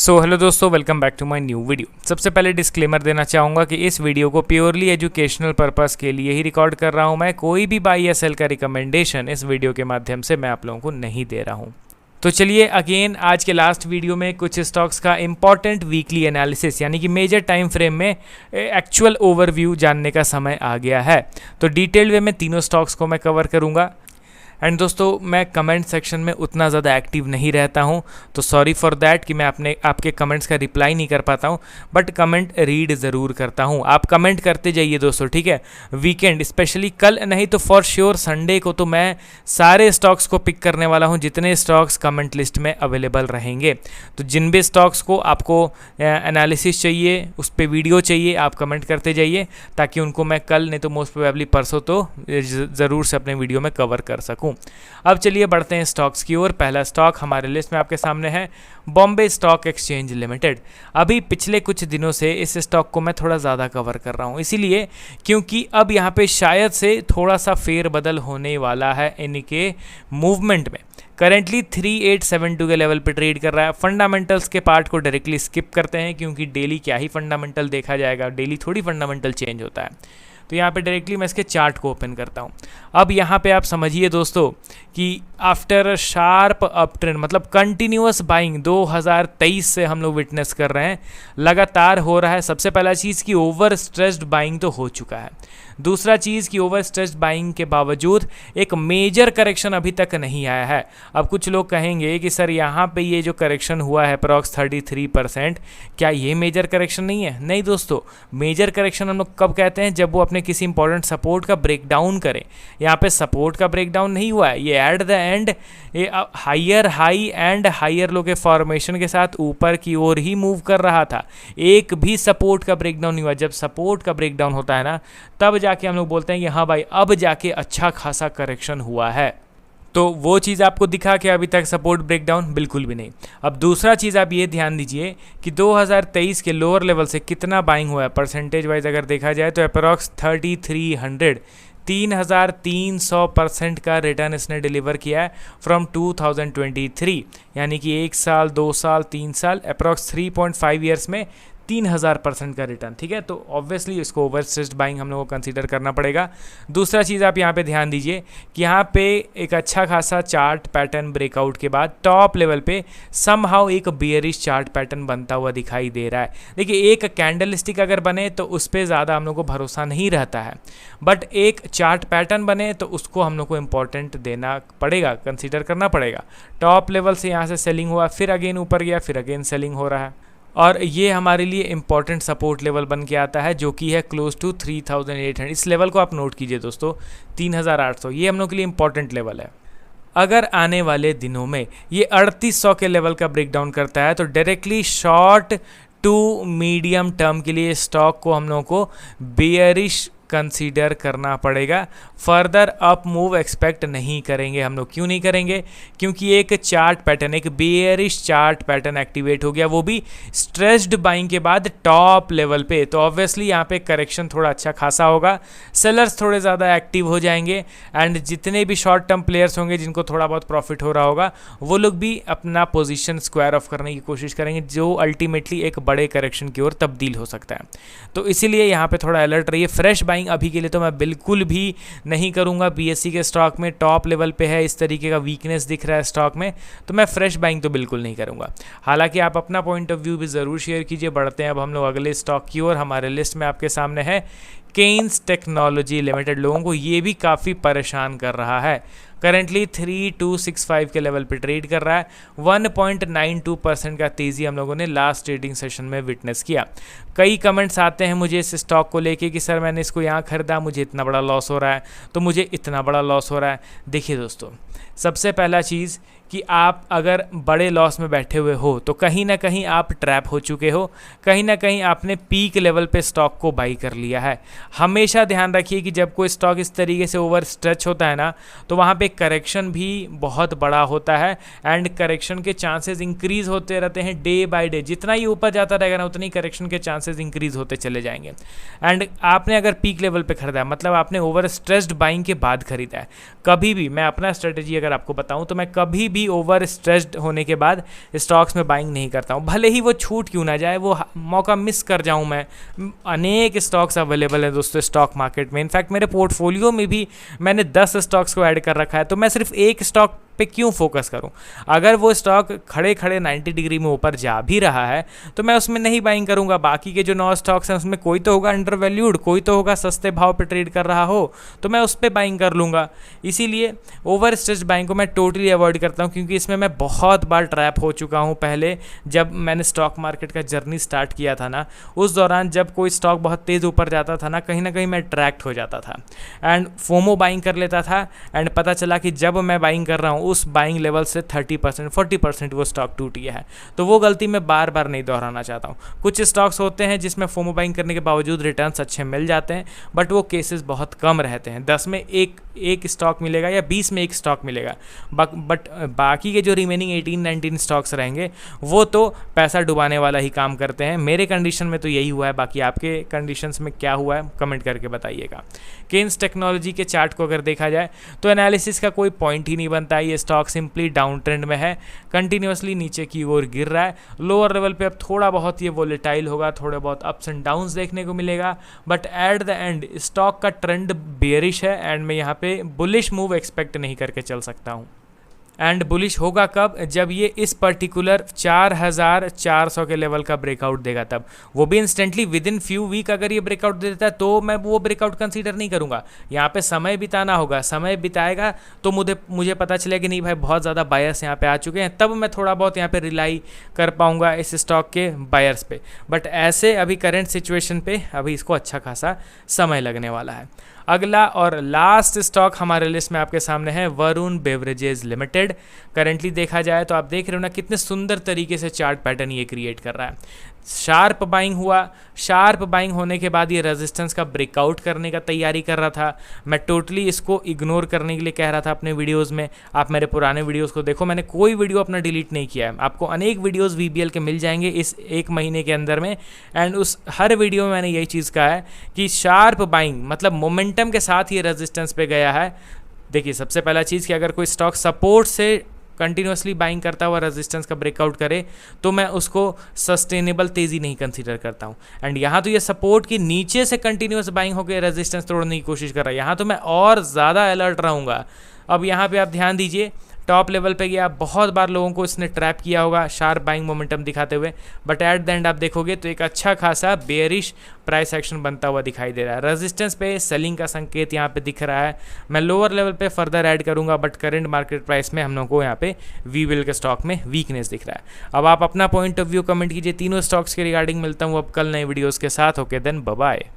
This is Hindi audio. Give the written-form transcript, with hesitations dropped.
हेलो दोस्तों, welcome back to my new video. सबसे पहले डिस्क्लेमर देना चाहूँगा कि इस वीडियो को प्योरली एजुकेशनल पर्पस के लिए ही रिकॉर्ड कर रहा हूँ। मैं कोई भी बाई या सेल का रिकमेंडेशन इस वीडियो के माध्यम से मैं आप लोगों को नहीं दे रहा हूँ। तो चलिए अगेन आज के लास्ट वीडियो में कुछ स्टॉक्स का इंपॉर्टेंट वीकली एनालिसिस यानी कि मेजर टाइम फ्रेम में एक्चुअल ओवरव्यू जानने का समय आ गया है। तो डिटेल्ड वे में तीनों स्टॉक्स को मैं कवर करूँगा। एंड दोस्तों, मैं कमेंट सेक्शन में उतना ज़्यादा एक्टिव नहीं रहता हूँ, तो सॉरी फॉर दैट कि मैं आपके कमेंट्स का रिप्लाई नहीं कर पाता हूँ, बट कमेंट रीड ज़रूर करता हूँ। आप कमेंट करते जाइए दोस्तों, ठीक है। वीकेंड स्पेशली कल नहीं तो फॉर श्योर संडे को तो मैं सारे स्टॉक्स को पिक करने वाला हूँ जितने स्टॉक्स कमेंट लिस्ट में अवेलेबल रहेंगे। तो जिन भी स्टॉक्स को आपको एनालिसिस चाहिए, उस पर वीडियो चाहिए, आप कमेंट करते जाइए ताकि उनको मैं कल नहीं तो मोस्ट प्रोबेबली परसों तो ज़रूर से अपने वीडियो में कवर कर सकूँ। अब चलिए बढ़ते हैं स्टॉक्स की ओर। पहला स्टॉक हमारे लिस्ट में आपके सामने है बॉम्बे स्टॉक एक्सचेंज लिमिटेड। अभी पिछले कुछ दिनों से इस स्टॉक को मैं थोड़ा ज़्यादा कवर कर रहा हूँ, इसीलिए क्योंकि अब यहाँ पे शायद से थोड़ा सा फेरबदल होने वाला है इनके मूवमेंट में। करेंटली 3872 के लेवल पे ट्रेड कर रहा है। फंडामेंटल्स के पार्ट को डायरेक्टली स्किप करते हैं क्योंकि डेली क्या ही फंडामेंटल देखा जाएगा, डेली थोड़ी फंडामेंटल चेंज होता है। तो यहाँ पे डायरेक्टली मैं इसके चार्ट को ओपन करता हूँ। अब यहाँ पे आप समझिए दोस्तों कि आफ्टर शार्प अप ट्रेंड मतलब कंटिन्यूअस बाइंग 2023 से हम लोग विटनेस कर रहे हैं, लगातार हो रहा है। सबसे पहला चीज़ कि ओवर स्ट्रेस्ड बाइंग तो हो चुका है। दूसरा चीज़ कि ओवर स्ट्रेस्ड बाइंग के बावजूद एक मेजर करेक्शन अभी तक नहीं आया है। अब कुछ लोग कहेंगे कि सर यहाँ पे ये जो करेक्शन हुआ है अप्रॉक्स 33%, क्या ये मेजर करेक्शन नहीं है? नहीं दोस्तों, मेजर करेक्शन हम लोग कब कहते हैं? जब वो अपने किसी इंपॉर्टेंट सपोर्ट का ब्रेकडाउन करें। यहाँ पे सपोर्ट का ब्रेकडाउन नहीं हुआ है, ये एट द एंड ये higher high and higher low के फॉर्मेशन के साथ ऊपर की ओर ही मूव कर रहा था। एक भी सपोर्ट का ब्रेकडाउन नहीं हुआ। जब सपोर्ट का ब्रेकडाउन होता है ना, तब जाके हम लोग बोलते हैं कि हाँ भाई अब जाके अच्छा खासा करेक्शन हुआ है। तो वो चीज़ आपको दिखा कि अभी तक सपोर्ट ब्रेकडाउन बिल्कुल भी नहीं। अब दूसरा चीज़ आप ये ध्यान दीजिए कि 2023 के लोअर लेवल से कितना बाइंग हुआ है। परसेंटेज वाइज अगर देखा जाए तो अप्रॉक्स 3300% का रिटर्न इसने डिलीवर किया है फ्रॉम 2023, यानी कि 1 साल 2 साल 3 साल अप्रॉक्स 3.5 ईयर्स में 3000% का रिटर्न। ठीक है, तो ऑब्वियसली इसको ओवर स्ट्रेस्ड बाइंग हम लोगों को कंसीडर करना पड़ेगा। दूसरा चीज़ आप यहाँ पे ध्यान दीजिए कि यहाँ पे एक अच्छा खासा चार्ट पैटर्न ब्रेकआउट के बाद टॉप लेवल पे समहाउ एक बियरिश चार्ट पैटर्न बनता हुआ दिखाई दे रहा है। देखिए, एक कैंडल स्टिक अगर बने तो उस पर ज़्यादा हम लोग को भरोसा नहीं रहता है, बट एक चार्ट पैटर्न बने तो उसको हम लोग को इम्पोर्टेंट देना पड़ेगा, कंसिडर करना पड़ेगा। टॉप लेवल से यहाँ से सेलिंग हुआ, फिर अगेन ऊपर गया, फिर अगेन सेलिंग हो रहा है, और ये हमारे लिए इंपॉर्टेंट सपोर्ट लेवल बन के आता है जो कि है क्लोज टू 3800। इस लेवल को आप नोट कीजिए दोस्तों, 3800 ये हम लोग के लिए इंपॉर्टेंट लेवल है। अगर आने वाले दिनों में ये 3800 के लेवल का ब्रेकडाउन करता है तो directly short to medium term के लिए स्टॉक को हम लोगों को बेयरिश कंसीडर करना पड़ेगा। फर्दर अप मूव एक्सपेक्ट नहीं करेंगे हम लोग। क्यों नहीं करेंगे? क्योंकि एक चार्ट पैटर्न, एक बेयरिश चार्ट पैटर्न एक्टिवेट हो गया, वो भी स्ट्रेस्ड बाइंग के बाद टॉप लेवल पे। तो ऑब्वियसली यहाँ पे करेक्शन थोड़ा अच्छा खासा होगा, सेलर्स थोड़े ज़्यादा एक्टिव हो जाएंगे, एंड जितने भी शॉर्ट टर्म प्लेयर्स होंगे जिनको थोड़ा बहुत प्रॉफिट हो रहा होगा वो लोग भी अपना पोजीशन स्क्वायर ऑफ करने की कोशिश करेंगे, जो अल्टीमेटली एक बड़े करेक्शन की ओर तब्दील हो सकता है। तो इसीलिए यहाँ पे थोड़ा अलर्ट रहिए। फ्रेश बाइंग अभी के लिए तो मैं बिल्कुल भी नहीं करूंगा। बीएससी के स्टॉक में टॉप लेवल पे है, इस तरीके का वीकनेस दिख रहा है स्टॉक में, तो मैं फ्रेश बाइंग तो बिल्कुल नहीं करूंगा। हालांकि आप अपना पॉइंट ऑफ व्यू भी ज़रूर शेयर कीजिए। बढ़ते हैं अब हम लोग अगले स्टॉक की ओर। हमारे लिस्ट में आपके सामने है केन्स टेक्नोलॉजी लिमिटेड। लोगों को ये भी काफ़ी परेशान कर रहा है। करेंटली 3265 के लेवल पे ट्रेड कर रहा है। 1.92% का तेज़ी हम लोगों ने लास्ट ट्रेडिंग सेशन में विटनेस किया। कई कमेंट्स आते हैं मुझे इस स्टॉक को लेके कि सर मैंने इसको यहाँ खरीदा, मुझे इतना बड़ा लॉस हो रहा है, तो मुझे इतना बड़ा लॉस हो रहा है। देखिए दोस्तों, सबसे पहला चीज़ कि आप अगर बड़े लॉस में बैठे हुए हो तो कहीं ना कहीं आप ट्रैप हो चुके हो, कहीं ना कहीं आपने पीक लेवल पे स्टॉक को बाई कर लिया है। हमेशा ध्यान रखिए कि जब कोई स्टॉक इस तरीके से ओवर स्ट्रेच होता है ना, तो वहाँ पे करेक्शन भी बहुत बड़ा होता है एंड करेक्शन के चांसेस इंक्रीज होते रहते हैं डे बाय डे। जितना ही ऊपर जाता रहेगा ना उतनी करेक्शन के चांसेस इंक्रीज होते चले जाएंगे। एंड आपने अगर पीक लेवल पे खरीदा है, मतलब आपने ओवर स्ट्रेस्ड बाइंग के बाद खरीदा है, कभी भी, मैं अपना स्ट्रेटेजी अगर आपको बताऊं तो मैं कभी भी ओवर स्ट्रेस्ड होने के बाद स्टॉक्स में बाइंग नहीं करता हूं, भले ही वो छूट क्यों ना जाए, वो मौका मिस कर जाऊं मैं। अनेक स्टॉक्स अवेलेबल हैं दोस्तों स्टॉक मार्केट में। इनफैक्ट मेरे पोर्टफोलियो में भी मैंने 10 स्टॉक्स को ऐड कर रखा है, तो मैं सिर्फ एक स्टॉक पे क्यों फोकस करूं? अगर वो स्टॉक खड़े खड़े 90 डिग्री में ऊपर जा भी रहा है तो मैं उसमें नहीं बाइंग करूंगा। बाकी के जो 9 स्टॉक्स हैं उसमें कोई तो होगा अंडर वैल्यूड, कोई तो होगा सस्ते भाव पे ट्रेड कर रहा हो, तो मैं उस पर बाइंग कर लूँगा। इसीलिए ओवर स्ट्रेस्ड बाइंग को मैं टोटली अवॉइड करता हूँ, क्योंकि इसमें मैं बहुत बार ट्रैप हो चुका हूँ। पहले जब मैंने स्टॉक मार्केट का जर्नी स्टार्ट किया था ना, उस दौरान जब कोई स्टॉक बहुत तेज़ ऊपर जाता था ना कहीं मैं अट्रैक्ट हो जाता था एंड फोमो बाइंग कर लेता था। एंड पता चला कि जब मैं बाइंग कर रहा हूँ उस बाइंग लेवल से 30% 40% वो स्टॉक टूट गया है। तो वो गलती मैं बार बार नहीं दोहराना चाहता हूँ। कुछ स्टॉक्स होते हैं जिसमें फोमो बाइंग करने के बावजूद रिटर्न्स अच्छे मिल जाते हैं, बट वो केसेस बहुत कम रहते हैं। 10 में एक स्टॉक मिलेगा या 20 में एक स्टॉक मिलेगा, बट बाकी के जो रिमेनिंग 18-19 स्टॉक्स रहेंगे वो तो पैसा डुबाने वाला ही काम करते हैं। मेरे कंडीशन में तो यही हुआ है, बाकी आपके कंडीशंस में क्या हुआ है कमेंट करके बताइएगा। केन्स टेक्नोलॉजी के चार्ट को अगर देखा जाए तो एनालिसिस का कोई पॉइंट ही नहीं बनता है। ये स्टॉक सिंपली डाउन ट्रेंड में है, कंटिन्यूसली नीचे की ओर गिर रहा है। लोअर लेवल पे अब थोड़ा बहुत ये वोलेटाइल होगा, थोड़े बहुत अप्स एंड डाउन्स देखने को मिलेगा, but at the and stock का ट्रेंड बेयरिश है एंड मैं यहाँ पे बुलिश मूव एक्सपेक्ट नहीं करके चल सकता हूँ। एंड बुलिश होगा कब? जब ये इस पर्टिकुलर 4400 के लेवल का ब्रेकआउट देगा, तब वो भी instantly within few week अगर ये ब्रेकआउट दे देता है तो मैं वो ब्रेकआउट कंसीडर नहीं करूँगा। यहाँ पे समय बिताना होगा, समय बिताएगा तो मुझे पता चलेगा कि नहीं भाई बहुत ज़्यादा बायर्स यहाँ पे आ चुके हैं, तब मैं थोड़ा बहुत यहाँ पे रिलाई कर पाऊँगा इस स्टॉक के बायर्स पे। बट ऐसे अभी करेंट सिचुएशन पे अभी इसको अच्छा खासा समय लगने वाला है। अगला और लास्ट स्टॉक हमारे लिस्ट में आपके सामने है वरुण बेवरेजेस लिमिटेड। करेंटली देखा जाए तो आप देख रहे हो ना कितने सुंदर तरीके से चार्ट पैटर्न ये क्रिएट कर रहा है। शार्प बाइंग हुआ, शार्प बाइंग होने के बाद ये रेजिस्टेंस का ब्रेकआउट करने का तैयारी कर रहा था। मैं टोटली इसको इग्नोर करने के लिए कह रहा था अपने वीडियोस में। आप मेरे पुराने वीडियोस को देखो, मैंने कोई वीडियो अपना डिलीट नहीं किया है। आपको अनेक वीडियोस VBL के मिल जाएंगे इस 1 महीने के अंदर में, एंड उस हर वीडियो में मैंने यही चीज़ कहा है कि शार्प बाइंग मतलब मोमेंटम के साथ ये रेजिस्टेंस पे गया है। देखिए सबसे पहला चीज़ कि अगर कोई स्टॉक सपोर्ट से कंटिन्यूसली बाइंग करता हुआ रेजिस्टेंस का ब्रेकआउट करे तो मैं उसको सस्टेनेबल तेज़ी नहीं कंसीडर करता हूँ। एंड यहाँ तो ये सपोर्ट की नीचे से कंटिन्यूस बाइंग होकर रेजिस्टेंस तोड़ने की कोशिश कर रहा है, यहाँ तो मैं और ज़्यादा अलर्ट रहूँगा। अब यहाँ पे आप ध्यान दीजिए, टॉप लेवल पे गया, बहुत बार लोगों को इसने ट्रैप किया होगा शार्प बाइंग मोमेंटम दिखाते हुए, बट एट द एंड आप देखोगे तो एक अच्छा खासा बेयरिश प्राइस एक्शन बनता हुआ दिखाई दे रहा है। रेजिस्टेंस पे सेलिंग का संकेत यहाँ पे दिख रहा है। मैं लोअर लेवल पे फर्दर ऐड करूंगा, बट करंट मार्केट प्राइस में हम लोगों को यहाँ पे VBL के स्टॉक में वीकनेस दिख रहा है। अब आप अपना पॉइंट ऑफ व्यू कमेंट कीजिए तीनों स्टॉक्स के रिगार्डिंग। मिलता हूँ अब कल नए वीडियोज़ के साथ। Okay then bye bye.